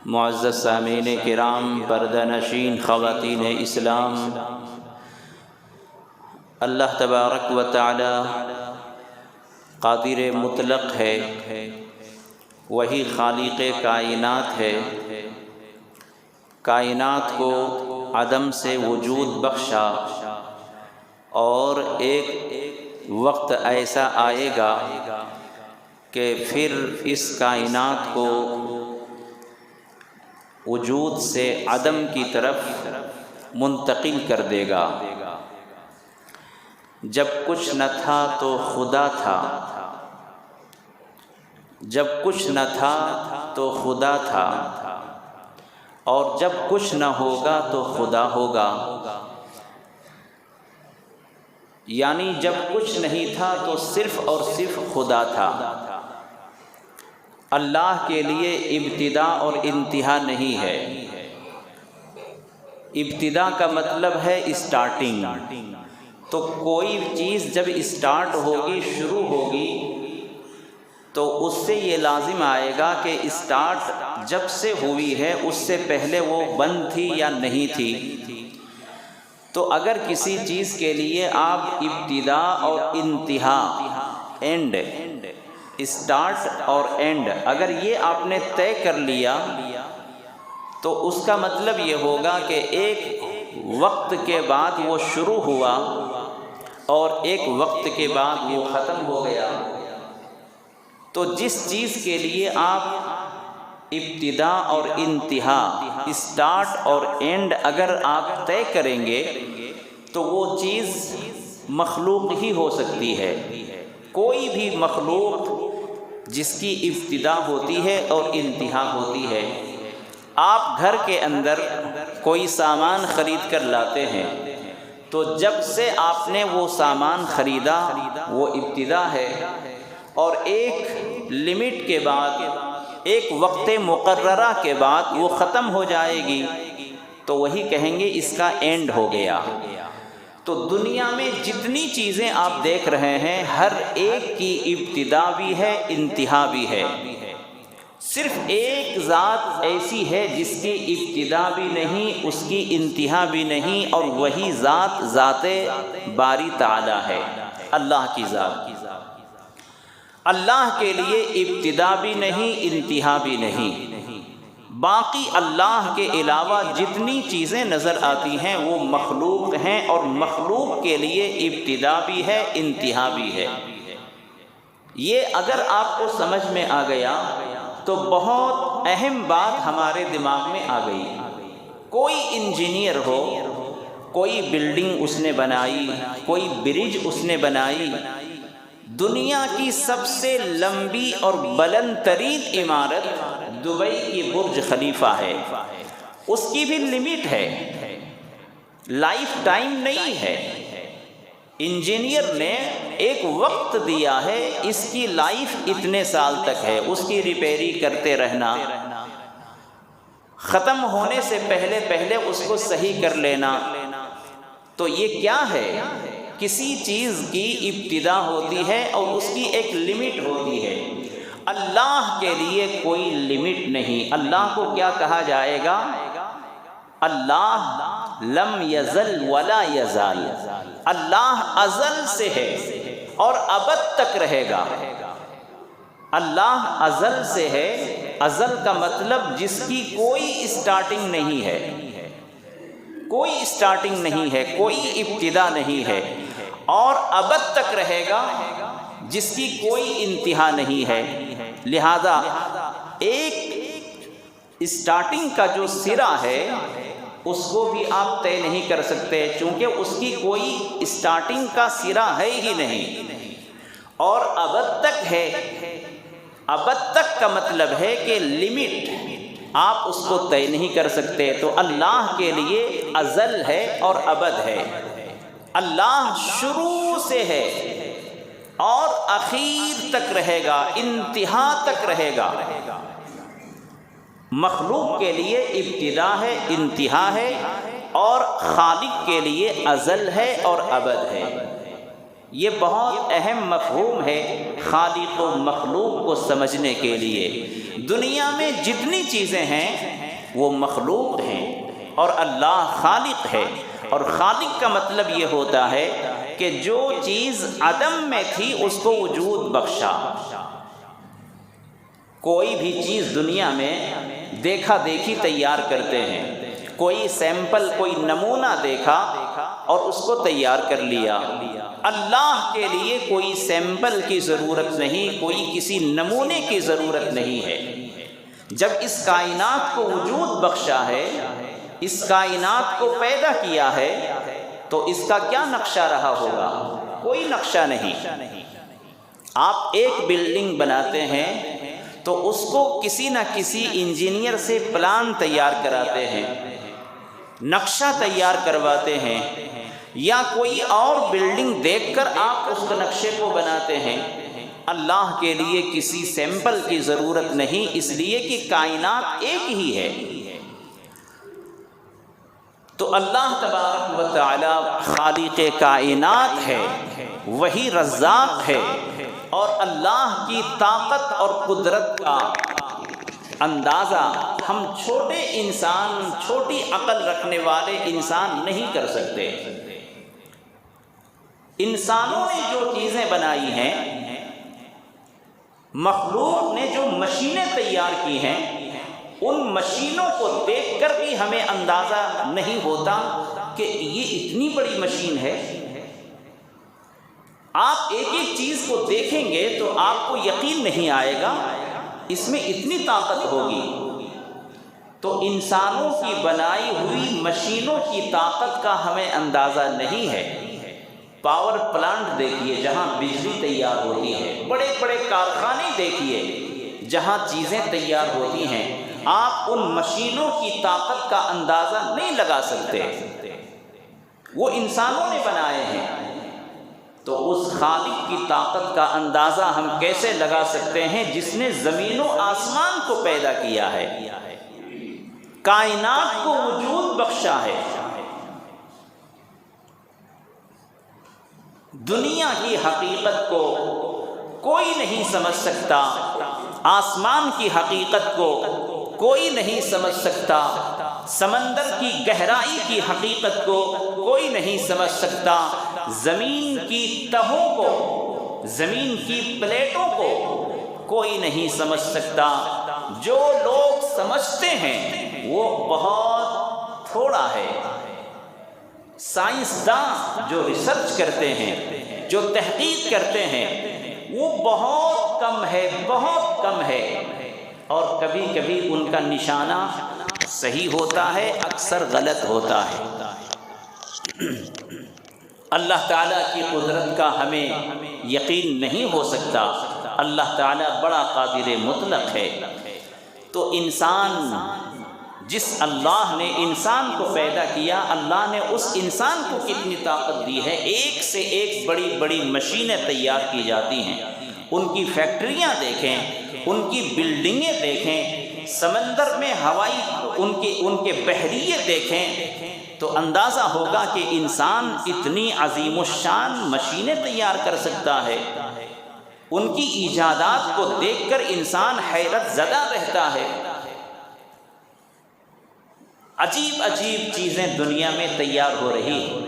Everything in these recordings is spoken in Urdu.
معزز سامعین کرام، پردہ نشین خواتین اسلام، اللہ تبارک و تعالی قادر مطلق ہے، وہی خالق کائنات ہے۔ کائنات کو عدم سے وجود بخشا، اور ایک وقت ایسا آئے گا کہ پھر اس کائنات کو وجود سے عدم کی طرف منتقل کر دے گا۔ جب کچھ نہ تھا تو خدا تھا، جب کچھ نہ تھا تو خدا تھا، اور جب کچھ نہ ہوگا تو خدا ہوگا۔ یعنی جب کچھ نہیں تھا تو صرف اور صرف خدا تھا۔ اللہ کے لیے ابتدا اور انتہا نہیں ہے۔ ابتدا کا مطلب ہے اسٹارٹنگ، تو کوئی چیز جب اسٹارٹ ہوگی، شروع ہوگی، تو اس سے یہ لازم آئے گا کہ اسٹارٹ جب سے ہوئی ہے اس سے پہلے وہ بند تھی یا نہیں تھی۔ تو اگر کسی چیز کے لیے آپ ابتدا اور انتہا، اینڈ، اسٹارٹ اور اینڈ، اگر یہ آپ نے طے کر لیا تو اس کا مطلب یہ ہوگا کہ ایک وقت کے بعد وہ شروع ہوا اور ایک وقت کے بعد وہ ختم ہو گیا۔ تو جس چیز کے لیے آپ ابتدا اور انتہا، اسٹارٹ اور اینڈ اگر آپ طے کریں گے تو وہ چیز مخلوق ہی ہو سکتی ہے۔ کوئی بھی مخلوق جس کی ابتدا ہوتی ہے اور انتہا ہوتی ہے۔ آپ گھر کے اندر کوئی سامان خرید کر لاتے ہیں، تو جب سے آپ نے وہ سامان خریدا وہ ابتدا ہے، اور ایک لمٹ کے بعد، ایک وقت مقررہ کے بعد وہ ختم ہو جائے گی، تو وہی کہیں گے اس کا اینڈ ہو گیا۔ تو دنیا میں جتنی چیزیں آپ دیکھ رہے ہیں، ہر ایک کی ابتدا بھی ہے، انتہا بھی ہے۔ صرف ایک ذات ایسی ہے جس کی ابتدا بھی نہیں، اس کی انتہا بھی نہیں، اور وہی ذات ذات باری تعالی ہے، اللہ کی ذات۔ اللہ کے لیے ابتدا بھی نہیں، انتہا بھی نہیں۔ باقی اللہ کے علاوہ جتنی چیزیں نظر آتی ہیں وہ مخلوق ہیں، اور مخلوق کے لیے ابتدا بھی ہے، انتہا بھی ہے۔ یہ اگر آپ کو سمجھ میں آ گیا تو بہت اہم بات ہمارے دماغ میں آ گئی۔ کوئی انجینئر ہو، کوئی بلڈنگ اس نے بنائی، کوئی برج اس نے بنائی، دنیا کی سب سے لمبی اور بلند ترین عمارت دبئی کی برج خلیفہ ہے، اس کی بھی لمٹ ہے، لائف ٹائم نہیں ہے۔ انجینئر نے ایک وقت دیا ہے، اس کی لائف اتنے سال تک ہے، اس کی ریپیری کرتے رہنا، ختم ہونے سے پہلے پہلے اس کو صحیح کر لینا۔ تو یہ کیا ہے؟ کسی چیز کی ابتدا ہوتی ہے اور اس کی ایک لمٹ ہوتی ہے۔ اللہ کے لیے کوئی لمٹ نہیں۔ اللہ کو کیا کہا جائے گا؟ اللہ لم یزل ولا یزال، اللہ ازل سے ہے اور ابد تک رہے گا۔ اللہ ازل سے ہے، ازل کا مطلب جس کی کوئی اسٹارٹنگ نہیں ہے، کوئی اسٹارٹنگ نہیں ہے، کوئی ابتدا نہیں ہے، اور ابد تک رہے گا جس کی کوئی انتہا نہیں ہے۔ لہذا ایک اسٹارٹنگ کا جو سرا ہے اس کو بھی آپ طے نہیں کر سکتے، چونکہ اس کی کوئی اسٹارٹنگ کا سرا ہے ہی نہیں، اور ابد تک ہے۔ ابد تک کا مطلب ہے کہ لمٹ آپ اس کو طے نہیں کر سکتے۔ تو اللہ کے لیے ازل ہے اور ابد ہے۔ اللہ شروع سے ہے اور اخیر تک رہے گا، انتہا تک رہے گا۔ مخلوق کے لیے ابتدا ہے، انتہا ہے، اور خالق کے لیے ازل ہے اور ابد ہے۔ یہ بہت اہم مفہوم ہے خالق و مخلوق کو سمجھنے کے لیے۔ دنیا میں جتنی چیزیں ہیں وہ مخلوق ہیں اور اللہ خالق ہے، اور خالق کا مطلب یہ ہوتا ہے کہ جو چیز عدم میں تھی اس کو وجود بخشا۔ کوئی بھی چیز دنیا میں دیکھا دیکھی تیار کرتے ہیں، کوئی سیمپل، کوئی نمونہ دیکھا اور اس کو تیار کر لیا۔ اللہ کے لیے کوئی سیمپل کی ضرورت نہیں، کوئی کسی نمونے کی ضرورت نہیں ہے۔ جب اس کائنات کو وجود بخشا ہے، اس کائنات کو پیدا کیا ہے، تو اس کا کیا نقشہ رہا ہوگا؟ کوئی نقشہ نہیں۔ آپ ایک بلڈنگ بناتے ہیں تو اس کو کسی نہ کسی انجینئر سے پلان تیار کراتے ہیں، نقشہ تیار کرواتے ہیں، یا کوئی اور بلڈنگ دیکھ کر آپ اس نقشے کو بناتے ہیں۔ اللہ کے لیے کسی سیمپل کی ضرورت نہیں، اس لیے کہ کائنات ایک ہی ہے۔ تو اللہ تبارک و تعالی خالق کائنات ہے، وہی رزاق ہے، اور اللہ کی طاقت اور قدرت کا اندازہ ہم چھوٹے انسان، چھوٹی عقل رکھنے والے انسان نہیں کر سکتے۔ انسانوں نے جو چیزیں بنائی ہیں، مخلوق نے جو مشینیں تیار کی ہیں، ان مشینوں کو دیکھ کر بھی ہمیں اندازہ نہیں ہوتا کہ یہ اتنی بڑی مشین ہے۔ آپ ایک ایک چیز کو دیکھیں گے تو آپ کو یقین نہیں آئے گا اس میں اتنی طاقت ہوگی۔ تو انسانوں کی بنائی ہوئی مشینوں کی طاقت کا ہمیں اندازہ نہیں ہے۔ پاور پلانٹ دیکھیے جہاں بجلی تیار ہوتی ہے، بڑے بڑے کارخانے دیکھیے جہاں چیزیں تیار ہوتی ہیں، آپ ان مشینوں کی طاقت کا اندازہ نہیں لگا سکتے، وہ انسانوں نے بنائے ہیں۔ تو اس خالق کی طاقت کا اندازہ ہم کیسے لگا سکتے ہیں جس نے زمین و آسمان کو پیدا کیا ہے، کائنات کو وجود بخشا ہے۔ دنیا کی حقیقت کو کوئی نہیں سمجھ سکتا، آسمان کی حقیقت کو کوئی نہیں سمجھ سکتا، سمندر کی گہرائی کی حقیقت کو کوئی نہیں سمجھ سکتا، زمین کی تہوں کو، زمین کی پلیٹوں کو کوئی نہیں سمجھ سکتا۔ جو لوگ سمجھتے ہیں وہ بہت تھوڑا ہے۔ سائنسداں جو ریسرچ کرتے ہیں، جو تحقیق کرتے ہیں، وہ بہت کم ہے، بہت کم ہے، اور کبھی کبھی ان کا نشانہ صحیح ہوتا ہے، اکثر غلط ہوتا ہے۔ اللہ تعالیٰ کی قدرت کا ہمیں یقین نہیں ہو سکتا۔ اللہ تعالیٰ بڑا قادر مطلق ہے۔ تو انسان، جس اللہ نے انسان کو پیدا کیا، اللہ نے اس انسان کو کتنی طاقت دی ہے۔ ایک سے ایک بڑی بڑی مشینیں تیار کی جاتی ہیں، ان کی فیکٹریاں دیکھیں، ان کی بلڈنگیں دیکھیں، سمندر میں ہوائی ان کے بحریے دیکھیں، تو اندازہ ہوگا کہ انسان اتنی عظیم الشان مشینیں تیار کر سکتا ہے۔ ان کی ایجادات کو دیکھ کر انسان حیرت زدہ رہتا ہے۔ عجیب عجیب چیزیں دنیا میں تیار ہو رہی ہیں،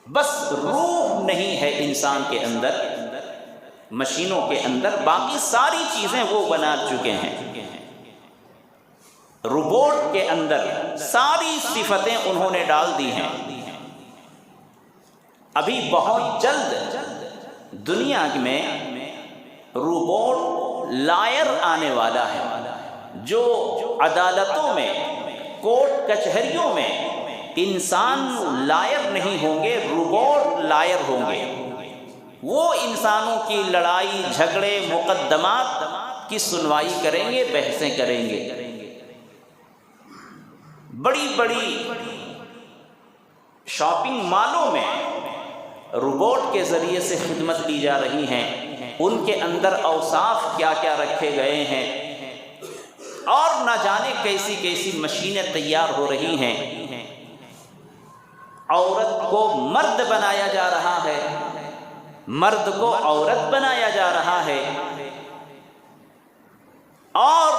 بس روح نہیں ہے انسان کے اندر، مشینوں کے اندر، باقی ساری چیزیں وہ بنا چکے ہیں۔ روبوٹ کے اندر ساری صفتیں انہوں نے ڈال دی ہیں۔ ابھی بہت جلد دنیا میں روبوٹ لائر آنے والا ہے، جو عدالتوں میں، کورٹ کچہریوں میں انسان لائر نہیں ہوں گے، روبوٹ لائر ہوں گے۔ وہ انسانوں کی لڑائی جھگڑے مقدمات کی سنوائی کریں گے، بحثیں کریں گے۔ بڑی بڑی شاپنگ مالوں میں روبوٹ کے ذریعے سے خدمت لی جا رہی ہیں، ان کے اندر اوصاف کیا کیا رکھے گئے ہیں، اور نہ جانے کیسی کیسی مشینیں تیار ہو رہی ہیں۔ عورت کو مرد بنایا جا رہا ہے، مرد کو عورت بنایا جا رہا ہے، اور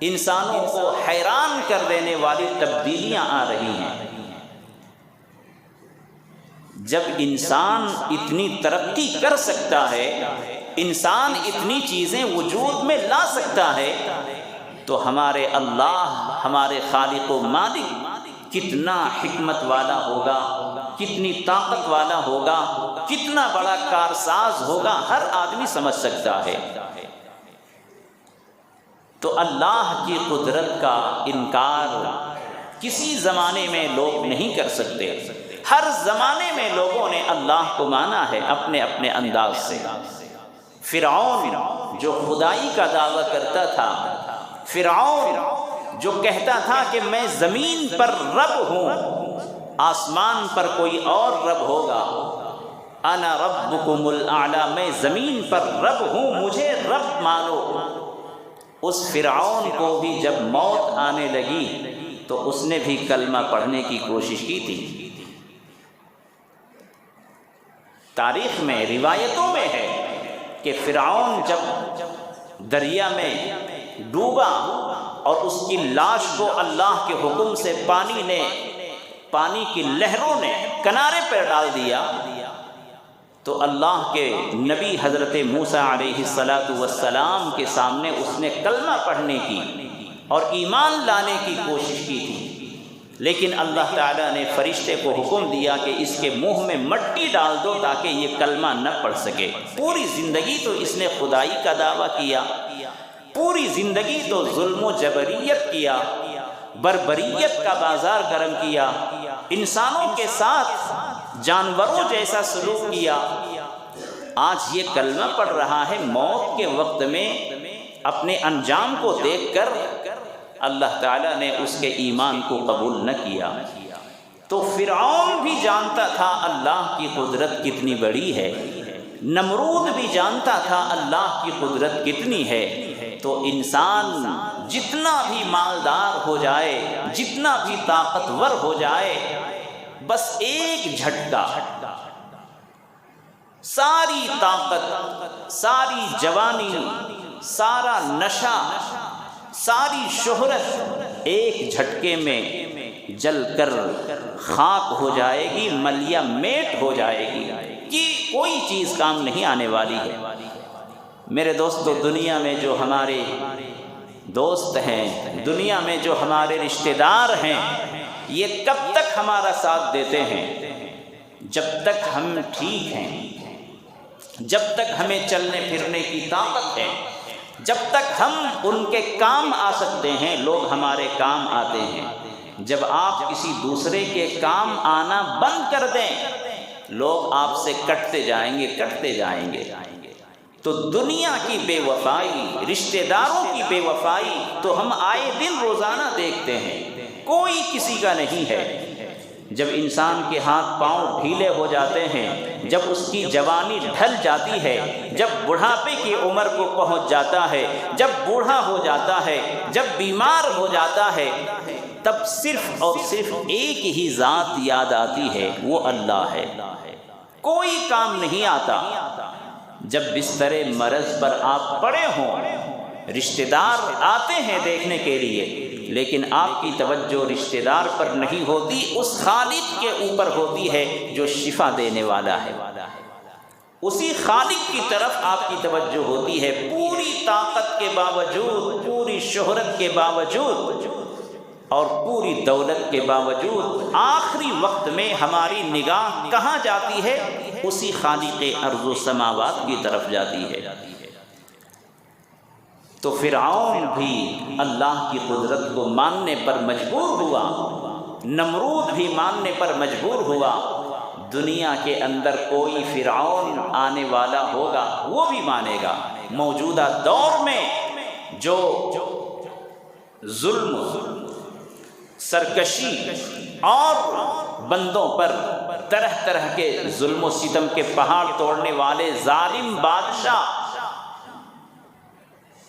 انسانوں کو حیران کر دینے والی تبدیلیاں آ رہی ہیں۔ جب انسان اتنی ترقی کر سکتا ہے، انسان اتنی چیزیں وجود میں لا سکتا ہے، تو ہمارے اللہ، ہمارے خالق و مالک کتنا حکمت والا ہوگا، کتنی طاقت والا ہوگا، کتنا بڑا کارساز ہوگا، ہر آدمی سمجھ سکتا ہے۔ تو اللہ کی قدرت کا انکار کسی زمانے میں لوگ نہیں کر سکتے۔ ہر زمانے میں لوگوں نے اللہ کو مانا ہے اپنے اپنے انداز سے۔ فرعون جو خدائی کا دعویٰ کرتا تھا، فرعون جو کہتا تھا کہ میں زمین پر رب ہوں، آسمان پر کوئی اور رب ہوگا، انا ربکم الاعلی، میں زمین پر رب ہوں، مجھے رب مانو۔ اس فرعون کو بھی جب موت آنے لگی تو اس نے بھی کلمہ پڑھنے کی کوشش کی تھی۔ تاریخ میں، روایتوں میں ہے کہ فرعون جب دریا میں ڈوبا اور اس کی لاش کو اللہ کے حکم سے پانی کی لہروں نے کنارے پر ڈال دیا، تو اللہ کے نبی حضرت موسیٰ علیہ السلام کے سامنے اس نے کلمہ پڑھنے کی اور ایمان لانے کی کوشش کی تھی، لیکن اللہ تعالیٰ نے فرشتے کو حکم دیا کہ اس کے منہ میں مٹی ڈال دو تاکہ یہ کلمہ نہ پڑھ سکے۔ پوری زندگی تو اس نے خدائی کا دعویٰ کیا، پوری زندگی تو ظلم و جبریت کیا، بربریت کا بازار گرم کیا، انسانوں کے ساتھ جانوروں جیسا سلوک کیا۔ آج یہ کلمہ پڑھ رہا ہے، موت کے وقت میں اپنے انجام کو دیکھ کر اللہ تعالیٰ نے اس کے ایمان کو قبول نہ کیا۔ تو فرعون بھی جانتا تھا اللہ کی قدرت کتنی بڑی ہے، نمرود بھی جانتا تھا اللہ کی قدرت کتنی ہے۔ تو انسان جتنا بھی مالدار ہو جائے، جتنا بھی طاقتور ہو جائے، بس ایک جھٹکا، ساری طاقت، ساری جوانی، سارا نشہ، ساری شہرت ایک جھٹکے میں جل کر خاک ہو جائے گی، ملیا میٹ ہو جائے گی، کہ کوئی چیز کام نہیں آنے والی ہے۔ میرے دوستو، دنیا میں جو ہمارے دوست ہیں، دنیا میں جو ہمارے رشتہ دار ہیں، یہ کب تک ہمارا ساتھ دیتے ہیں؟ جب تک ہم ٹھیک ہیں، جب تک ہمیں چلنے پھرنے کی طاقت ہے، جب تک ہم ان کے کام آ سکتے ہیں، لوگ ہمارے کام آتے ہیں۔ جب آپ کسی دوسرے کے کام آنا بند کر دیں، لوگ آپ سے کٹتے جائیں گے، کٹتے جائیں گے۔ تو دنیا کی بے وفائی، رشتہ داروں کی بے وفائی تو ہم آئے دن روزانہ دیکھتے ہیں، کوئی کسی کا نہیں ہے۔ جب انسان کے ہاتھ پاؤں ڈھیلے ہو جاتے ہیں، جب اس کی جوانی ڈھل جاتی ہے، جب بڑھاپے کی عمر کو پہنچ جاتا ہے، جب بوڑھا ہو جاتا ہے، جب بیمار ہو جاتا ہے، تب صرف اور صرف ایک ہی ذات یاد آتی ہے، وہ اللہ ہے۔ کوئی کام نہیں آتا۔ جب بستر مرض پر آپ پڑے ہوں، رشتہ دار آتے ہیں دیکھنے کے لیے، لیکن آپ کی توجہ رشتہ دار پر نہیں ہوتی، اس خالق کے اوپر ہوتی ہے جو شفا دینے والا ہے۔ اسی خالق کی طرف آپ کی توجہ ہوتی ہے، پوری طاقت کے باوجود، پوری شہرت کے باوجود اور پوری دولت کے باوجود، آخری وقت میں ہماری نگاہ کہاں جاتی ہے؟ اسی خالق ارض و سماوات کی طرف جاتی ہے۔ تو فرعون بھی اللہ کی قدرت کو ماننے پر مجبور ہوا، نمرود بھی ماننے پر مجبور ہوا۔ دنیا کے اندر کوئی فرعون آنے والا ہوگا، وہ بھی مانے گا۔ موجودہ دور میں جو ظلم، سرکشی اور بندوں پر طرح طرح کے ظلم و ستم کے پہاڑ توڑنے والے ظالم بادشاہ،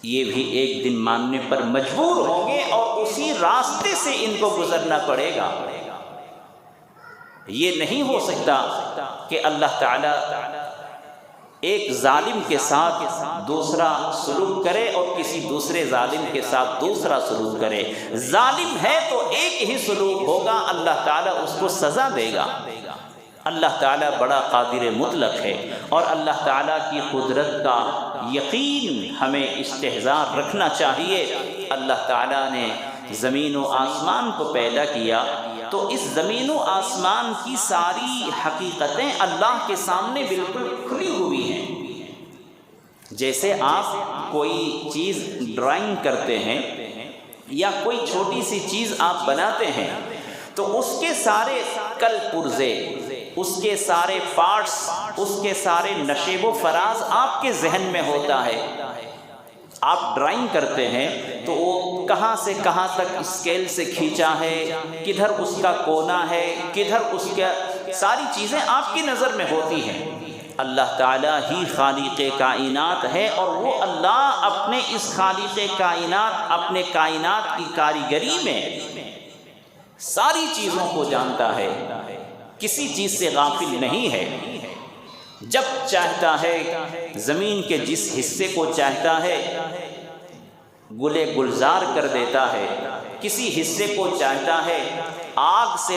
یہ بھی ایک دن ماننے پر مجبور ہوں گے اور اسی راستے سے ان کو گزرنا پڑے گا۔ یہ نہیں ہو سکتا کہ اللہ تعالیٰ ایک ظالم کے ساتھ دوسرا سلوک کرے اور کسی دوسرے ظالم کے ساتھ دوسرا سلوک کرے۔ ظالم ہے تو ایک ہی سلوک ہوگا، اللہ تعالیٰ اس کو سزا دے گا۔ اللہ تعالیٰ بڑا قادر مطلق ہے، اور اللہ تعالیٰ کی قدرت کا یقین ہمیں استحضار رکھنا چاہیے۔ اللہ تعالیٰ نے زمین و آسمان کو پیدا کیا تو اس زمین و آسمان کی ساری حقیقتیں اللہ کے سامنے بالکل کھلی ہوئی ہیں۔ جیسے آپ کوئی چیز ڈرائنگ کرتے ہیں یا کوئی چھوٹی سی چیز آپ بناتے ہیں تو اس کے سارے کل پرزے، اس کے سارے پارٹس، اس کے سارے نشیب و فراز آپ کے ذہن میں ہوتا ہے۔ آپ ڈرائنگ کرتے ہیں تو وہ کہاں سے کہاں تک اسکیل سے کھینچا ہے، کدھر اس کا کونا ہے، کدھر اس کا، ساری چیزیں آپ کی نظر میں ہوتی ہیں۔ اللہ تعالیٰ ہی خالق کائنات ہے، اور وہ اللہ اپنے اس خالق کائنات، اپنے کائنات کی کاریگری میں ساری چیزوں کو جانتا ہے، کسی چیز سے غافل نہیں ہے۔ جب چاہتا ہے زمین کے جس حصے کو چاہتا ہے گلے گلزار کر دیتا ہے، کسی حصے کو چاہتا ہے آگ سے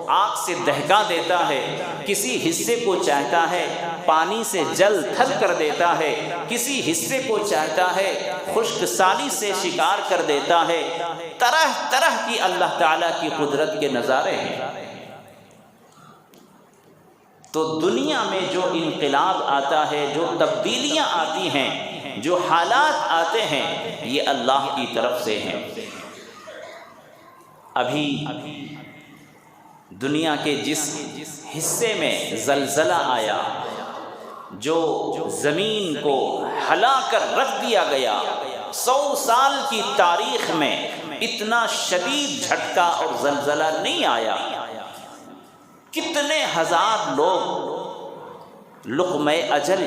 آگ سے دہکا دیتا ہے، کسی حصے کو چاہتا ہے پانی سے جل تھل کر دیتا ہے، کسی حصے کو چاہتا ہے خشک سالی سے شکار کر دیتا ہے۔ طرح طرح کی اللہ تعالیٰ کی قدرت کے نظارے ہیں۔ تو دنیا میں جو انقلاب آتا ہے، جو تبدیلیاں آتی ہیں، جو حالات آتے ہیں، یہ اللہ کی طرف سے ہیں۔ ابھی دنیا کے جس حصے میں زلزلہ آیا، جو زمین کو ہلا کر رکھ دیا گیا، 100 سال کی تاریخ میں اتنا شدید جھٹکا اور زلزلہ نہیں آیا۔ کتنے ہزار لوگ لقمہ اجل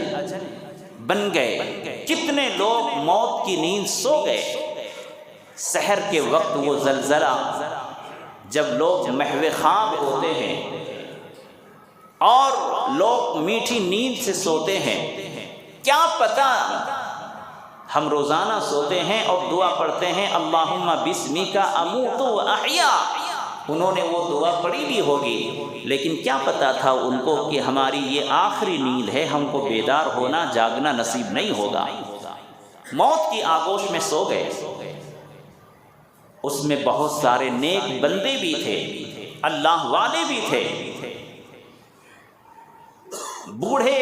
بن گئے، کتنے لوگ موت کی نیند سو گئے۔ سحر کے وقت وہ زلزلہ، جب لوگ محو خواب ہوتے ہیں اور لوگ میٹھی نیند سے سوتے ہیں، کیا پتہ ہم روزانہ سوتے ہیں اور دعا پڑھتے ہیں اللہم بسمک اموت و احیا، انہوں نے وہ دعا پڑھی بھی ہوگی، لیکن کیا پتا تھا ان کو کہ ہماری یہ آخری نیند ہے، ہم کو بیدار ہونا، جاگنا نصیب نہیں ہوگا۔ موت کی آغوش میں سو گئے۔ اس میں بہت سارے نیک بندے بھی تھے، اللہ والے بھی تھے، بوڑھے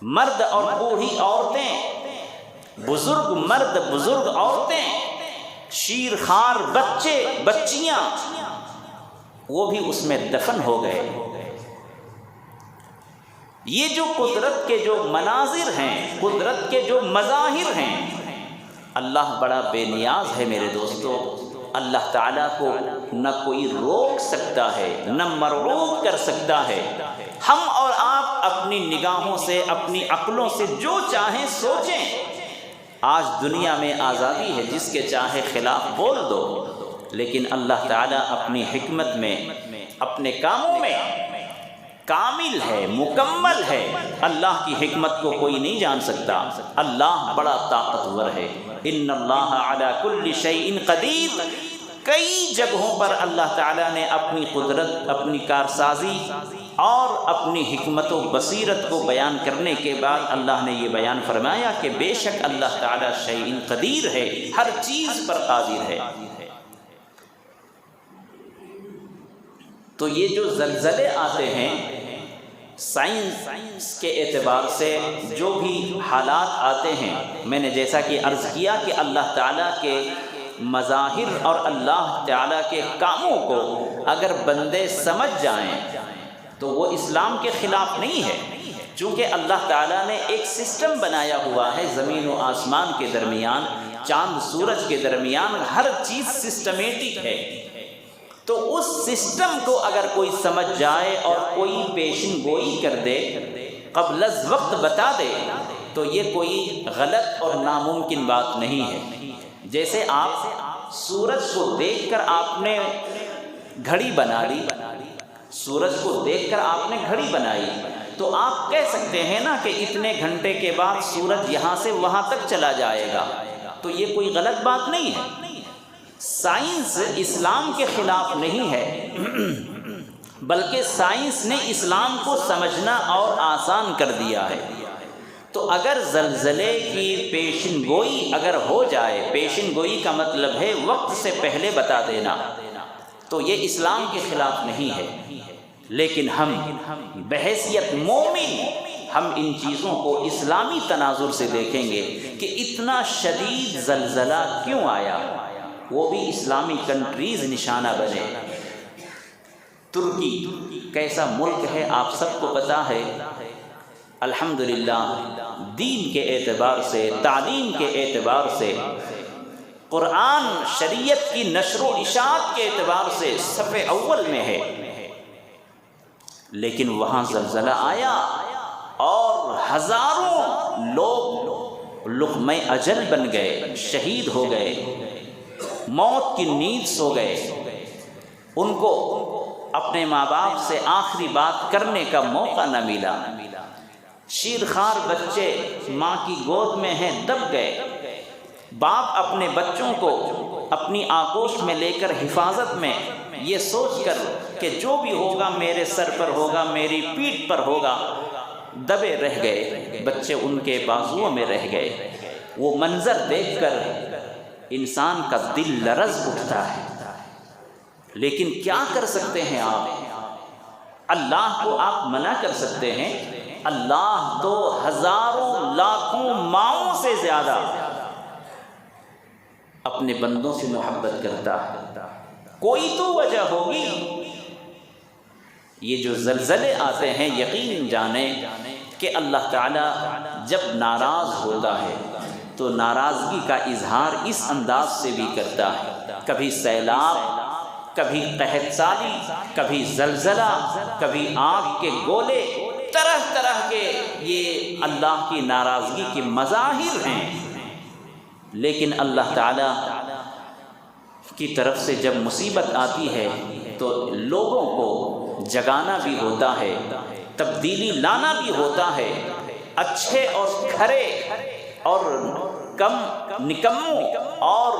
مرد اور بوڑھی عورتیں، بزرگ مرد بزرگ عورتیں، شیر خوار بچے بچیاں، وہ بھی اس میں دفن ہو گئے۔ یہ جو قدرت کے جو مناظر ہیں، قدرت کے جو مظاہر ہیں، اللہ بڑا بے نیاز ہے میرے دوستو۔ اللہ تعالیٰ کو نہ کوئی روک سکتا ہے، نہ مرعوب کر سکتا ہے۔ ہم اور آپ اپنی نگاہوں سے، اپنی عقلوں سے جو چاہیں سوچیں۔ آج دنیا میں آزادی ہے، جس کے چاہے خلاف بول دو، لیکن اللہ تعالیٰ اپنی حکمت میں، اپنے کاموں میں کامل ہے، مکمل ہے۔ اللہ کی حکمت کو کوئی نہیں جان سکتا۔ اللہ بڑا طاقتور ہے۔ ان اللہ علی کل شیء قدیر۔ کئی جگہوں پر اللہ تعالیٰ نے اپنی قدرت، اپنی کارسازی اور اپنی حکمت و بصیرت کو بیان کرنے کے بعد اللہ نے یہ بیان فرمایا کہ بے شک اللہ تعالیٰ شیء قدیر ہے، ہر چیز پر قادر ہے۔ تو یہ جو زلزلے آتے ہیں، سائنس کے اعتبار سے جو بھی حالات آتے ہیں، میں نے جیسا کہ عرض کیا کہ اللہ تعالیٰ کے مظاہر اور اللہ تعالیٰ کے کاموں کو اگر بندے سمجھ جائیں تو وہ اسلام کے خلاف نہیں ہے، چونکہ اللہ تعالیٰ نے ایک سسٹم بنایا ہوا ہے زمین و آسمان کے درمیان، چاند سورج کے درمیان، ہر چیز سسٹمیٹک ہے۔ تو اس سسٹم کو اگر کوئی سمجھ جائے اور کوئی پیشن گوئی کر دے، قبل از وقت بتا دے، تو یہ کوئی غلط اور ناممکن بات نہیں ہے۔ جیسے آپ سورج کو دیکھ کر آپ نے گھڑی بنا لی، سورج کو دیکھ کر آپ نے گھڑی بنائی تو آپ کہہ سکتے ہیں نا کہ اتنے گھنٹے کے بعد سورج یہاں سے وہاں تک چلا جائے گا، تو یہ کوئی غلط بات نہیں ہے۔ سائنس اسلام کے خلاف نہیں ہے، بلکہ سائنس نے اسلام کو سمجھنا اور آسان کر دیا ہے۔ تو اگر زلزلے کی پیشن گوئی اگر ہو جائے، پیشن گوئی کا مطلب ہے وقت سے پہلے بتا دینا، تو یہ اسلام کے خلاف نہیں ہے۔ لیکن ہم بحیثیت مومن ہم ان چیزوں کو اسلامی تناظر سے دیکھیں گے کہ اتنا شدید زلزلہ کیوں آیا، وہ بھی اسلامی کنٹریز نشانہ بنے۔ ترکی کیسا ملک ہے آپ سب کو پتہ ہے، الحمدللہ دین کے اعتبار سے، تعلیم کے اعتبار سے، قرآن شریعت کی نشر و اشاعت کے اعتبار سے صف اول میں ہے، لیکن وہاں زلزلہ آیا اور ہزاروں لوگ لقمہ اجل بن گئے، شہید ہو گئے، موت کی نیند سو گئے، ان کو اپنے ماں باپ سے آخری بات کرنے کا موقع نہ ملا، شیرخوار بچے ماں کی گود میں ہیں دب گئے، باپ اپنے بچوں کو اپنی آغوش میں لے کر حفاظت میں یہ سوچ کر کہ جو بھی ہوگا میرے سر پر ہوگا، میری پیٹھ پر ہوگا، دبے رہ گئے، بچے ان کے بازوؤں میں رہ گئے۔ وہ منظر دیکھ کر انسان کا دل لرز اٹھتا ہے، لیکن کیا کر سکتے ہیں آپ؟ اللہ کو آپ منع کر سکتے ہیں؟ اللہ تو ہزاروں لاکھوں ماؤں سے زیادہ اپنے بندوں سے محبت کرتا ہے، کوئی تو وجہ ہوگی۔ یہ جو زلزلے آتے ہیں یقین جانیں کہ اللہ تعالیٰ جب ناراض ہوتا ہے تو ناراضگی کا اظہار اس انداز سے بھی کرتا ہے، کبھی سیلاب، کبھی قحط سالی، کبھی زلزلہ، کبھی آگ کے گولے، طرح طرح کے یہ اللہ کی ناراضگی کے مظاہر ہیں۔ لیکن اللہ تعالیٰ کی طرف سے جب مصیبت آتی ہے تو لوگوں کو جگانا بھی ہوتا ہے، تبدیلی لانا بھی ہوتا ہے، اچھے اور کھرے اور کم نکموں اور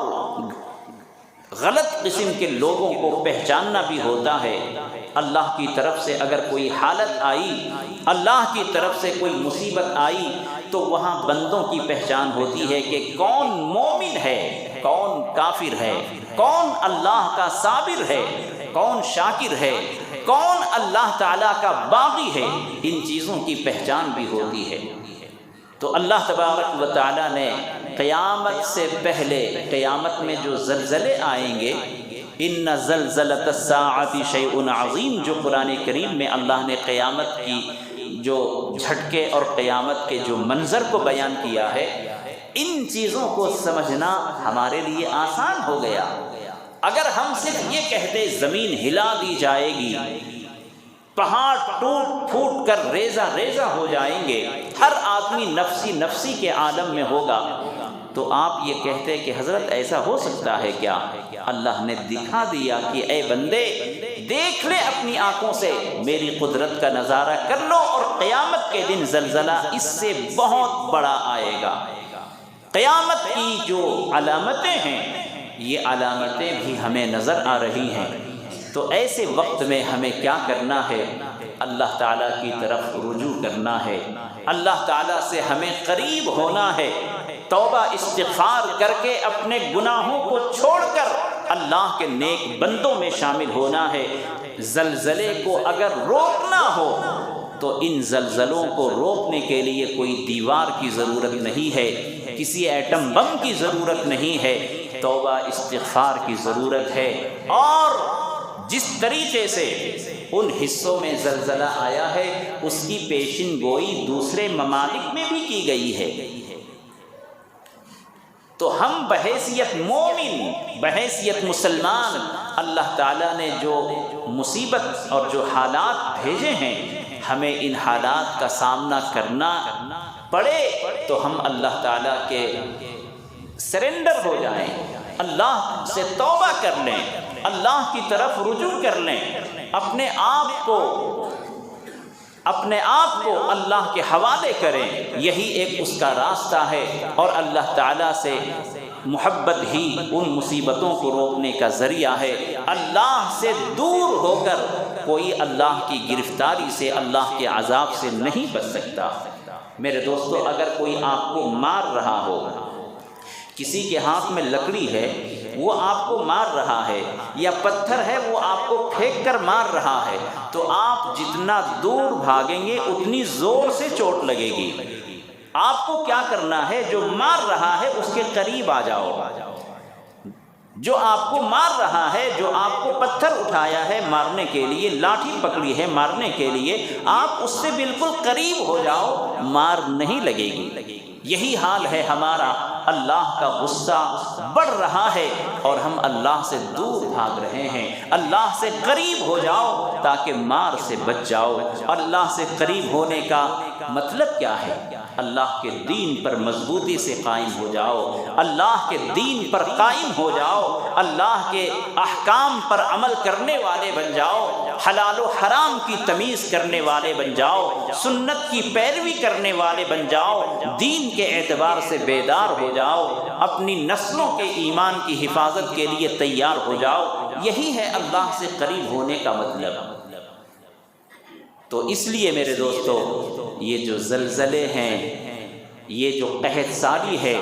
غلط قسم کے لوگوں کو پہچاننا بھی ہوتا ہے۔ اللہ کی طرف سے اگر کوئی حالت آئی، اللہ کی طرف سے کوئی مصیبت آئی تو وہاں بندوں کی پہچان ہوتی ہے کہ کون مومن ہے، کون کافر ہے، کون اللہ کا صابر ہے، کون شاکر ہے، کون اللہ تعالیٰ کا باغی ہے۔ ان چیزوں کی پہچان بھی ہوتی ہے۔ تو اللہ تبارک و تعالیٰ نے قیامت سے پہلے، قیامت میں جو زلزلے آئیں گے، ان زلزلۃ الساعۃ شیء عظیم، جو قرآن کریم میں اللہ نے قیامت کی جو جھٹکے اور قیامت کے جو منظر کو بیان کیا ہے، ان چیزوں کو سمجھنا ہمارے لیے آسان ہو گیا۔ اگر ہم صرف یہ کہتے زمین ہلا دی جائے گی، پہاڑ ٹوٹ پھوٹ کر ریزہ ریزہ ہو جائیں گے، ہر آدمی نفسی نفسی کے عالم میں ہوگا، تو آپ یہ کہتے کہ حضرت ایسا ہو سکتا ہے کیا؟ اللہ نے دکھا دیا کہ اے بندے دیکھ لے اپنی آنکھوں سے، میری قدرت کا نظارہ کر لو، اور قیامت کے دن زلزلہ اس سے بہت بڑا آئے گا۔ قیامت کی جو علامتیں ہیں، یہ علامتیں بھی ہمیں نظر آ رہی ہیں۔ تو ایسے وقت میں ہمیں کیا کرنا ہے؟ اللہ تعالیٰ کی طرف رجوع کرنا ہے، اللہ تعالیٰ سے ہمیں قریب ہونا ہے، توبہ استغفار کر کے اپنے گناہوں کو چھوڑ کر اللہ کے نیک بندوں میں شامل ہونا ہے۔ زلزلے کو اگر روکنا ہو تو ان زلزلوں کو روکنے کے لیے کوئی دیوار کی ضرورت نہیں ہے، کسی ایٹم بم کی ضرورت نہیں ہے، توبہ استغفار کی ضرورت ہے۔ اور جس طریقے سے ان حصوں میں زلزلہ آیا ہے اس کی پیشن گوئی دوسرے ممالک میں بھی کی گئی ہے۔ تو ہم بحیثیت مومن، بحیثیت مسلمان، اللہ تعالیٰ نے جو مصیبت اور جو حالات بھیجے ہیں، ہمیں ان حالات کا سامنا کرنا پڑے تو ہم اللہ تعالیٰ کے سرنڈر ہو جائیں، اللہ سے توبہ کر لیں، اللہ کی طرف رجوع کر لیں، اپنے آپ کو اللہ کے حوالے کریں، یہی ایک اس کا راستہ ہے، اور اللہ تعالیٰ سے محبت ہی ان مصیبتوں کو روکنے کا ذریعہ ہے۔ اللہ سے دور ہو کر کوئی اللہ کی گرفتاری سے، اللہ کے عذاب سے نہیں بچ سکتا۔ میرے دوستو، اگر کوئی آپ کو مار رہا ہو، کسی کے ہاتھ میں لکڑی ہے وہ آپ کو مار رہا ہے، یا پتھر ہے وہ آپ کو پھینک کر مار رہا ہے، تو آپ جتنا دور بھاگیں گے اتنی زور سے چوٹ لگے گی۔ آپ کو کیا کرنا ہے؟ جو مار رہا ہے اس کے قریب آ جاؤ، جو آپ کو مار رہا ہے، جو آپ کو پتھر اٹھایا ہے مارنے کے لیے، لاٹھی پکڑی ہے مارنے کے لیے، آپ اس سے بالکل قریب ہو جاؤ، مار نہیں لگے گی۔ یہی حال ہے ہمارا، اللہ کا غصہ بڑھ رہا ہے اور ہم اللہ سے دور بھاگ رہے ہیں۔ اللہ سے قریب ہو جاؤ تاکہ مار سے بچ جاؤ۔ اللہ سے قریب ہونے کا مطلب کیا ہے؟ اللہ کے دین پر مضبوطی سے قائم ہو جاؤ، اللہ کے دین پر قائم ہو جاؤ، اللہ کے احکام پر عمل کرنے والے بن جاؤ، حلال و حرام کی تمیز کرنے والے بن جاؤ، سنت کی پیروی کرنے والے بن جاؤ، دین کے اعتبار سے بیدار ہو جاؤ، اپنی نسلوں کے ایمان کی حفاظت کے لیے تیار ہو جاؤ۔ یہی ہے اللہ سے قریب ہونے کا مطلب۔ تو اس لیے میرے دوستو، یہ جو زلزلے ہیں، یہ جو قحط سالی ہے،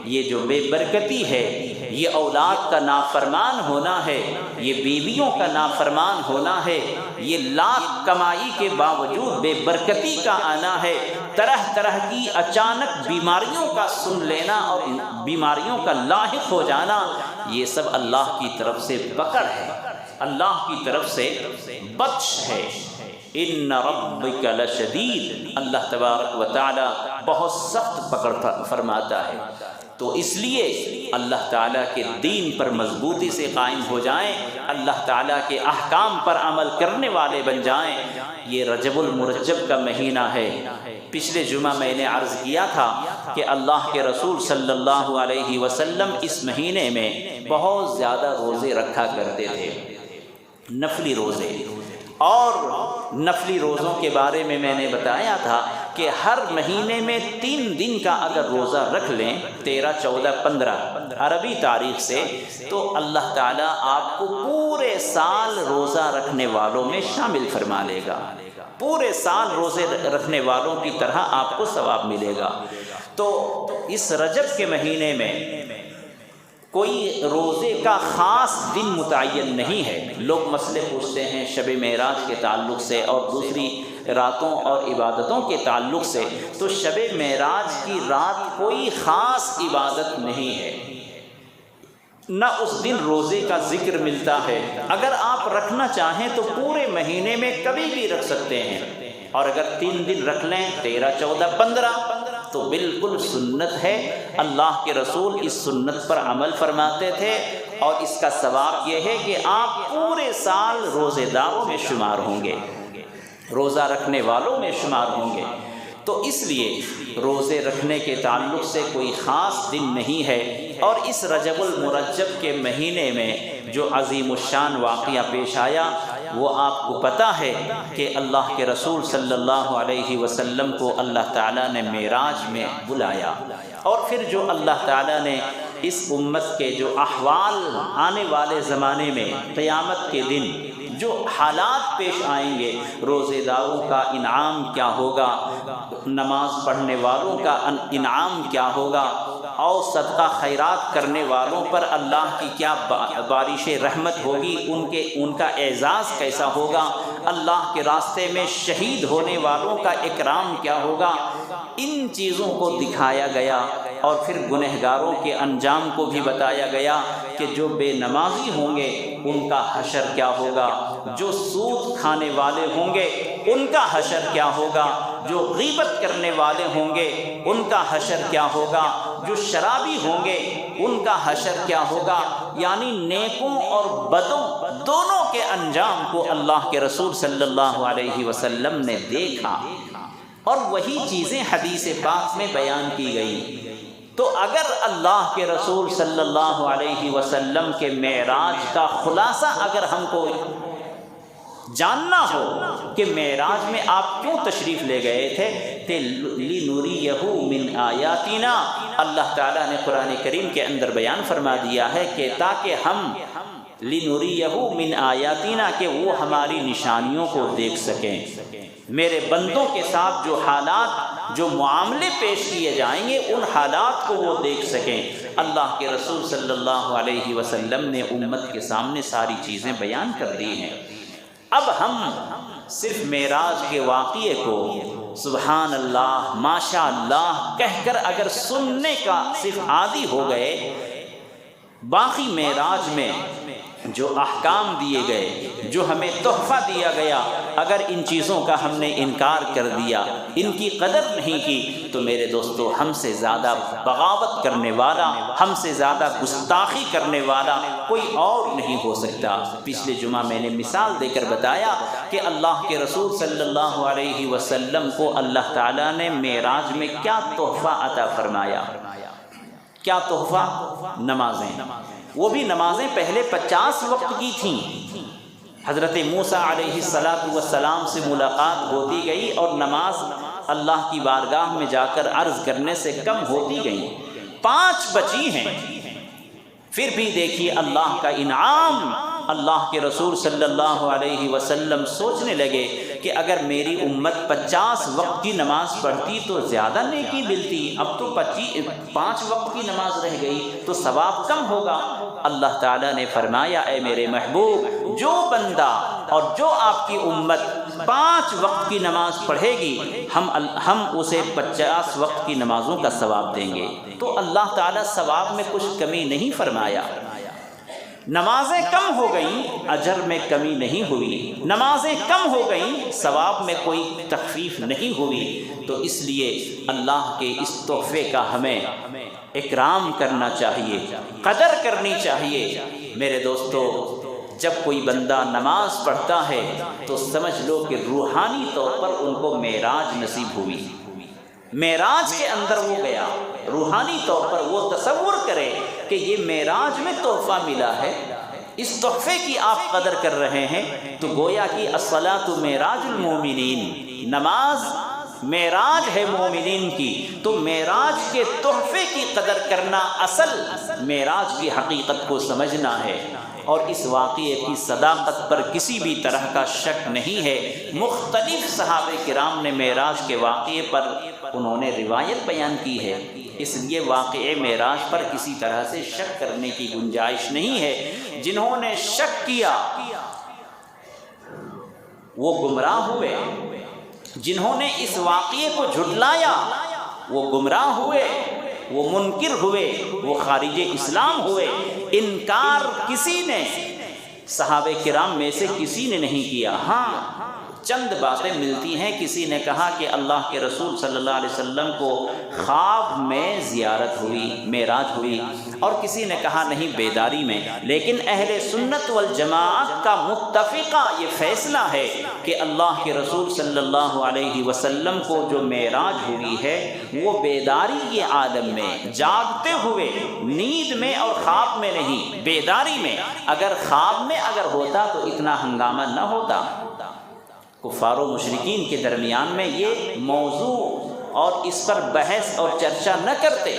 یہ جو بے برکتی ہے، یہ اولاد کا نافرمان ہونا ہے، یہ بیویوں کا نافرمان ہونا ہے، یہ لاکھ کمائی کے باوجود بے برکتی کا آنا ہے، طرح طرح کی اچانک بیماریوں کا سن لینا اور بیماریوں کا لاحق ہو جانا، یہ سب اللہ کی طرف سے پکڑ ہے، اللہ کی طرف سے بطش ہے۔ ان ربک لشدید، اللہ تبارک و تعالی بہت سخت پکڑ فرماتا ہے۔ تو اس لیے اللہ تعالیٰ کے دین پر مضبوطی سے قائم ہو جائیں، اللہ تعالیٰ کے احکام پر عمل کرنے والے بن جائیں۔ یہ رجب المرجب کا مہینہ ہے۔ پچھلے جمعہ میں نے عرض کیا تھا کہ اللہ کے رسول صلی اللہ علیہ وسلم اس مہینے میں بہت زیادہ روزے رکھا کرتے تھے، نفلی روزے۔ اور نفلی روزوں کے بارے میں نے بتایا تھا کہ ہر مہینے میں 3 دن کا اگر روزہ رکھ لیں، 13، 14، 15 عربی تاریخ سے، تو اللہ تعالیٰ آپ کو پورے سال روزہ رکھنے والوں میں شامل فرما لے گا، پورے سال روزے رکھنے والوں کی طرح آپ کو ثواب ملے گا۔ تو اس رجب کے مہینے میں کوئی روزے کا خاص دن متعین نہیں ہے۔ لوگ مسئلے پوچھتے ہیں شب معراج کے تعلق سے اور دوسری راتوں اور عبادتوں کے تعلق سے، تو شب معراج کی رات کوئی خاص عبادت نہیں ہے، نہ اس دن روزے کا ذکر ملتا ہے۔ اگر آپ رکھنا چاہیں تو پورے مہینے میں کبھی بھی رکھ سکتے ہیں، اور اگر 3 دن رکھ لیں، 13، 14، 15، تو بالکل سنت ہے۔ اللہ کے رسول اس سنت پر عمل فرماتے تھے، اور اس کا ثواب یہ ہے کہ آپ پورے سال روزے داروں میں شمار ہوں گے، روزہ رکھنے والوں میں شمار ہوں گے۔ تو اس لیے روزے رکھنے کے تعلق سے کوئی خاص دن نہیں ہے۔ اور اس رجب المرجب کے مہینے میں جو عظیم الشان واقعہ پیش آیا، وہ آپ کو پتہ ہے کہ اللہ کے رسول صلی اللہ علیہ وسلم کو اللہ تعالیٰ نے معراج میں بلایا، اور پھر جو اللہ تعالیٰ نے اس امت کے جو احوال آنے والے زمانے میں، قیامت کے دن جو حالات پیش آئیں گے، روزے داروں کا انعام کیا ہوگا، نماز پڑھنے والوں کا انعام کیا ہوگا، اور صدقہ خیرات کرنے والوں پر اللہ کی کیا بارش رحمت ہوگی، ان کا اعزاز کیسا ہوگا، اللہ کے راستے میں شہید ہونے والوں کا اکرام کیا ہوگا، ان چیزوں کو دکھایا گیا۔ اور پھر گنہگاروں کے انجام کو بھی بتایا گیا کہ جو بے نمازی ہوں گے ان کا حشر کیا ہوگا، جو سود کھانے والے ہوں گے ان کا حشر کیا ہوگا، جو غیبت کرنے والے ہوں گے ان کا حشر کیا ہوگا، جو شرابی ہوں گے ان کا حشر کیا ہوگا۔ یعنی نیکوں اور بدوں دونوں کے انجام کو اللہ کے رسول صلی اللہ علیہ وسلم نے دیکھا، اور وہی چیزیں حدیث پاک میں بیان کی گئی۔ تو اگر اللہ کے رسول صلی اللہ علیہ وسلم کے معراج کا خلاصہ اگر ہم کو جاننا ہو کہ معراج میں آپ کیوں تشریف لے گئے تھے، لِنُرِيَهُ مِنْ آیاتنا، اللہ تعالیٰ نے قرآن کریم کے اندر بیان فرما دیا ہے کہ تاکہ ہم لِنُرِيَهُ مِنْ آیاتنا کہ وہ ہماری نشانیوں کو دیکھ سکیں، میرے بندوں کے ساتھ جو حالات جو معاملے پیش کیے جائیں گے ان حالات کو وہ دیکھ سکیں۔ اللہ کے رسول صلی اللہ علیہ وسلم نے امت کے سامنے ساری چیزیں بیان کر دی ہیں۔ اب ہم صرف معراج کے واقعے کو سبحان اللہ ماشاء اللہ کہہ کر اگر سننے کا صرف عادی ہو گئے، باقی معراج میں جو احکام دیے گئے، جو ہمیں تحفہ دیا گیا، اگر ان چیزوں کا ہم نے انکار کر دیا، ان کی قدر نہیں کی، تو میرے دوستو ہم سے زیادہ بغاوت کرنے والا، ہم سے زیادہ گستاخی کرنے والا کوئی اور نہیں ہو سکتا۔ پچھلے جمعہ میں نے مثال دے کر بتایا کہ اللہ کے رسول صلی اللہ علیہ وسلم کو اللہ تعالیٰ نے معراج میں کیا تحفہ عطا فرمایا۔ کیا تحفہ؟ نمازیں، وہ بھی نمازیں پہلے 50 وقت کی تھیں۔ حضرت موسیٰ علیہ السلام سے ملاقات ہوتی گئی اور نماز اللہ کی بارگاہ میں جا کر عرض کرنے سے کم ہوتی گئی، 5 بچی ہیں۔ پھر بھی دیکھیے اللہ کا انعام، اللہ کے رسول صلی اللہ علیہ وسلم سوچنے لگے کہ اگر میری امت 50 وقت کی نماز پڑھتی تو زیادہ نیکی ملتی، اب تو 5 وقت کی نماز رہ گئی تو ثواب کم ہوگا۔ اللہ تعالیٰ نے فرمایا اے میرے محبوب، جو بندہ اور جو آپ کی امت 5 وقت کی نماز پڑھے گی ہم اسے 50 وقت کی نمازوں کا ثواب دیں گے۔ تو اللہ تعالیٰ ثواب میں کچھ کمی نہیں فرمایا۔ نمازیں کم ہو گئیں، اجر میں کمی نہیں ہوئی، نمازیں کم ہو گئیں، ثواب میں کوئی تخفیف نہیں ہوئی۔ تو اس لیے اللہ کے اس تحفے کا ہمیں اکرام کرنا چاہیے، قدر کرنی چاہیے۔ میرے دوستو، جب کوئی بندہ نماز پڑھتا ہے تو سمجھ لو کہ روحانی طور پر ان کو معراج نصیب ہوئی، معراج کے اندر وہ گیا، روحانی طور پر وہ تصور کرے کہ یہ معراج میں تحفہ ملا ہے، اس تحفے کی آپ قدر کر رہے ہیں، تو گویا کہ الصلاۃ معراج المومنین، نماز معراج ہے مومنین کی، تو معراج کے تحفے کی قدر کرنا اصل معراج کی حقیقت کو سمجھنا ہے۔ اور اس واقعے کی صداقت پر کسی بھی طرح کا شک نہیں ہے۔ مختلف صحابہ کرام نے معراج کے واقعے پر انہوں نے روایت بیان کی ہے، اس لیے واقعے معراج پر کسی طرح سے شک کرنے کی گنجائش نہیں ہے۔ جنہوں نے شک کیا وہ گمراہ ہوئے، جنہوں نے اس واقعے کو جھٹلایا وہ گمراہ ہوئے، وہ منکر ہوئے، وہ خارج اسلام ہوئے۔ انکار کسی نے صحابہ کرام میں سے کسی نے نہیں کیا۔ ہاں چند باتیں ملتی ہیں، کسی نے کہا کہ اللہ کے رسول صلی اللہ علیہ وسلم کو خواب میں زیارت ہوئی، معراج ہوئی، اور کسی نے کہا نہیں بیداری میں۔ لیکن اہل سنت والجماعت کا متفقہ یہ فیصلہ ہے کہ اللہ کے رسول صلی اللہ علیہ وسلم کو جو معراج ہوئی ہے وہ بیداری کے عالم میں، جاگتے ہوئے، نیند میں اور خواب میں نہیں، بیداری میں۔ اگر خواب میں اگر ہوتا تو اتنا ہنگامہ نہ ہوتا، کفار و مشرکین کے درمیان میں یہ موضوع اور اس پر بحث اور چرچا نہ کرتے۔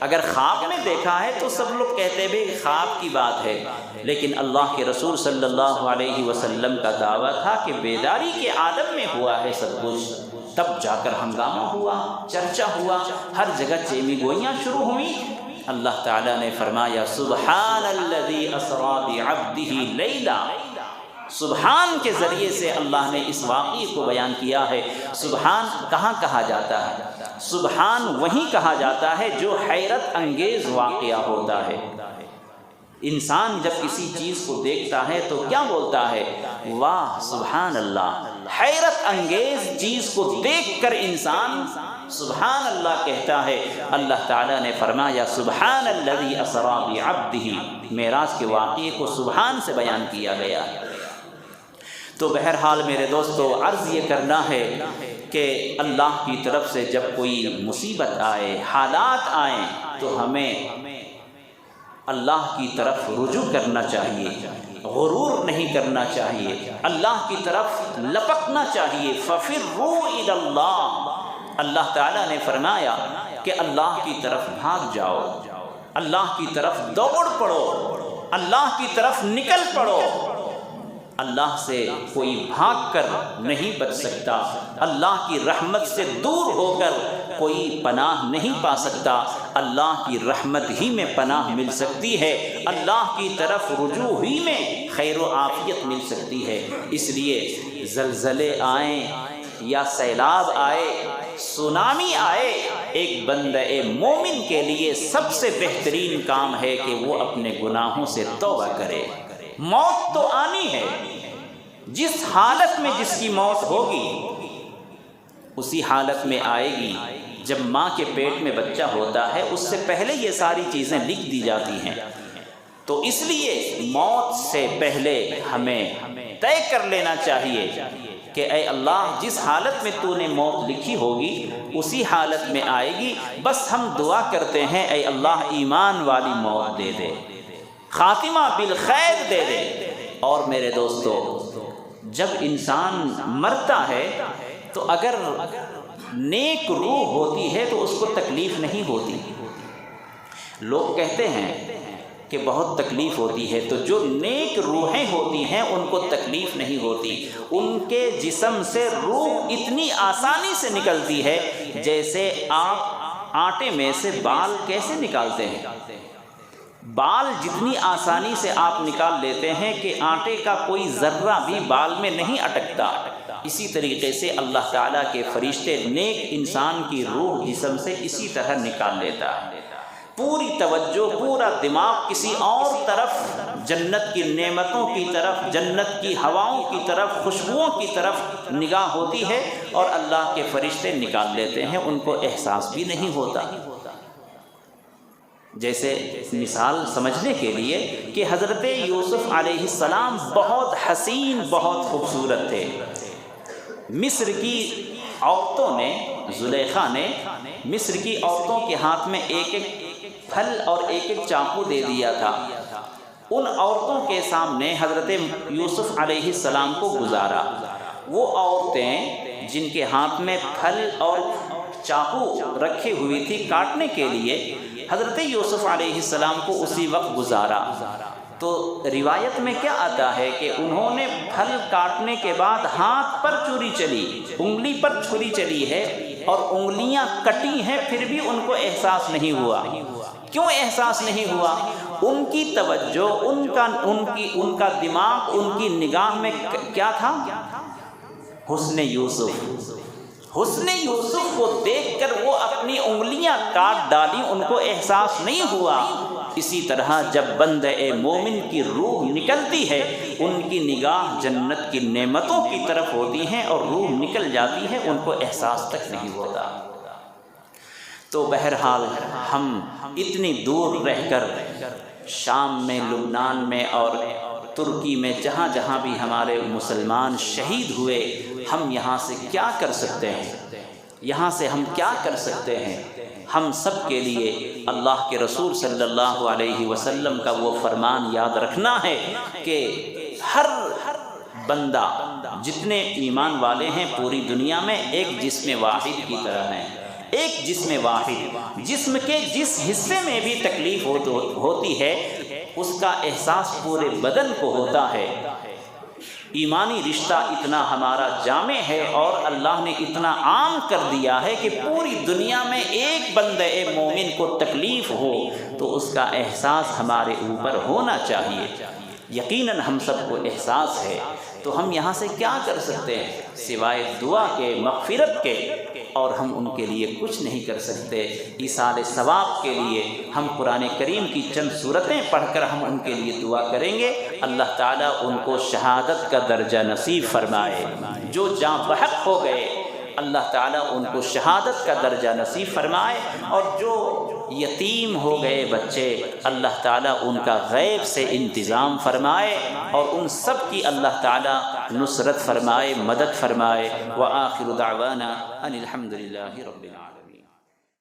اگر خواب میں دیکھا ہے تو سب لوگ کہتے بھی خواب کی بات ہے، لیکن اللہ کے رسول صلی اللہ علیہ وسلم کا دعویٰ تھا کہ بیداری کے عالم میں ہوا ہے سب کچھ، تب جا کر ہنگامہ ہوا، چرچا ہوا، ہر جگہ چیمی گوئیاں شروع ہوئیں۔ اللہ تعالیٰ نے فرمایا سبحان الذی اسری بعبدہ لیلا، سبحان کے ذریعے سے اللہ نے اس واقعے کو بیان کیا ہے۔ سبحان کہاں کہا جاتا ہے؟ سبحان وہیں کہا جاتا ہے جو حیرت انگیز واقعہ ہوتا ہے۔ انسان جب کسی چیز کو دیکھتا ہے تو کیا بولتا ہے؟ واہ سبحان اللہ۔ حیرت انگیز چیز کو دیکھ کر انسان سبحان اللہ کہتا ہے۔ اللہ تعالیٰ نے فرمایا سبحان الذی اسری بعبدہ، معراج کے واقعے کو سبحان سے بیان کیا گیا۔ تو بہرحال میرے دوستو، عرض یہ کرنا ہے کہ اللہ کی طرف سے جب کوئی مصیبت آئے، حالات آئیں، تو ہمیں اللہ کی طرف رجوع کرنا چاہیے، غرور نہیں کرنا چاہیے، اللہ کی طرف لپکنا چاہیے۔ فَفِرُّوا إِلَى اللَّهِ، اللہ تعالیٰ نے فرمایا کہ اللہ کی طرف بھاگ جاؤ، اللہ کی طرف دوڑ پڑو، اللہ کی طرف نکل پڑو۔ اللہ سے کوئی بھاگ کر نہیں بچ سکتا، اللہ کی رحمت سے دور ہو کر کوئی پناہ نہیں پا سکتا، اللہ کی رحمت ہی میں پناہ مل سکتی ہے، اللہ کی طرف رجوع ہی میں خیر و عافیت مل سکتی ہے۔ اس لیے زلزلے آئیں یا سیلاب آئے، سونامی آئے، ایک بندہ مومن کے لیے سب سے بہترین کام ہے کہ وہ اپنے گناہوں سے توبہ کرے۔ موت تو آنی ہے، جس حالت میں جس کی موت ہوگی اسی حالت میں آئے گی۔ جب ماں کے پیٹ میں بچہ ہوتا ہے اس سے پہلے یہ ساری چیزیں لکھ دی جاتی ہیں، تو اس لیے موت سے پہلے ہمیں طے کر لینا چاہیے کہ اے اللہ جس حالت میں تو نے موت لکھی ہوگی اسی حالت میں آئے گی، بس ہم دعا کرتے ہیں اے اللہ ایمان والی موت دے دے، خاتمہ بالخیر دے دے۔ اور میرے دوستو، جب انسان مرتا ہے تو اگر نیک روح ہوتی ہے تو اس کو تکلیف نہیں ہوتی۔ لوگ کہتے ہیں کہ بہت تکلیف ہوتی ہے، تو جو نیک روحیں ہوتی ہیں ان کو تکلیف نہیں ہوتی، ان کے جسم سے روح اتنی آسانی سے نکلتی ہے جیسے آپ آٹے میں سے بال کیسے نکالتے ہیں۔ بال جتنی آسانی سے آپ نکال لیتے ہیں کہ آٹے کا کوئی ذرہ بھی بال میں نہیں اٹکتا، اسی طریقے سے اللہ تعالیٰ کے فرشتے نیک انسان کی روح جسم سے اسی طرح نکال لیتا ہے۔ پوری توجہ، پورا دماغ کسی اور طرف، جنت کی نعمتوں کی طرف، جنت کی ہواؤں کی طرف، خوشبوؤں کی طرف نگاہ ہوتی ہے اور اللہ کے فرشتے نکال لیتے ہیں، ان کو احساس بھی نہیں ہوتا۔ جیسے مثال سمجھنے کے لیے کہ حضرت یوسف علیہ السلام بہت حسین، بہت خوبصورت تھے۔ مصر کی عورتوں نے، زلیخا نے مصر کی عورتوں کے ہاتھ میں ایک ایک پھل اور ایک ایک چاقو دے دیا تھا۔ ان عورتوں کے سامنے حضرت یوسف علیہ السلام کو گزارا۔ وہ عورتیں جن کے ہاتھ میں پھل اور چاقو رکھی ہوئی تھی کاٹنے کے لیے، حضرت یوسف علیہ السلام کو اسی وقت گزارا۔ تو روایت میں کیا آتا ہے کہ انہوں نے پھل کاٹنے کے بعد ہاتھ پر چھری چلی، انگلی پر چھری چلی ہے اور انگلیاں کٹی ہیں، پھر بھی ان کو احساس نہیں ہوا۔ کیوں احساس نہیں ہوا؟ ان کی توجہ، ان کا دماغ، ان کی نگاہ میں کیا تھا؟ حسن یوسف۔ حسن یوسف کو دیکھ کر وہ اپنی انگلیاں کاٹ ڈالی، ان کو احساس نہیں ہوا۔ اسی طرح جب بندہ مومن کی روح نکلتی ہے، ان کی نگاہ جنت کی نعمتوں کی طرف ہوتی ہیں اور روح نکل جاتی ہے، ان کو احساس تک نہیں ہوتا۔ تو بہرحال ہم اتنی دور رہ کر شام میں، لبنان میں اور ترکی میں جہاں جہاں بھی ہمارے مسلمان شہید ہوئے، ہم یہاں سے کیا کر سکتے ہیں؟ یہاں سے ہم کیا کر سکتے ہیں؟ ہم سب کے لیے اللہ کے رسول صلی اللہ علیہ وسلم کا وہ فرمان یاد رکھنا ہے کہ ہر بندہ، جتنے ایمان والے ہیں پوری دنیا میں، ایک جسم واحد کی طرح ہیں۔ ایک جسم واحد، جسم کے جس حصے میں بھی تکلیف ہوتی ہے اس کا احساس پورے بدن کو ہوتا ہے۔ ایمانی رشتہ اتنا ہمارا جامع ہے اور اللہ نے اتنا عام کر دیا ہے کہ پوری دنیا میں ایک بندہ مومن کو تکلیف ہو تو اس کا احساس ہمارے اوپر ہونا چاہیے۔ یقیناً ہم سب کو احساس ہے، تو ہم یہاں سے کیا کر سکتے ہیں سوائے دعا کے، مغفرت کے، اور ہم ان کے لیے کچھ نہیں کر سکتے۔ ایصال ثواب کے لیے ہم قرآن کریم کی چند سورتیں پڑھ کر ہم ان کے لیے دعا کریں گے، اللہ تعالیٰ ان کو شہادت کا درجہ نصیب فرمائے۔ جو جاں بحق ہو گئے اللہ تعالیٰ ان کو شہادت کا درجہ نصیب فرمائے، اور جو یتیم ہو گئے بچے اللہ تعالیٰ ان کا غیب سے انتظام فرمائے، اور ان سب کی اللہ تعالیٰ نصرت فرمائے، مدد فرمائے۔ وآخر دعوانا ان الحمد للہ رب العالمین۔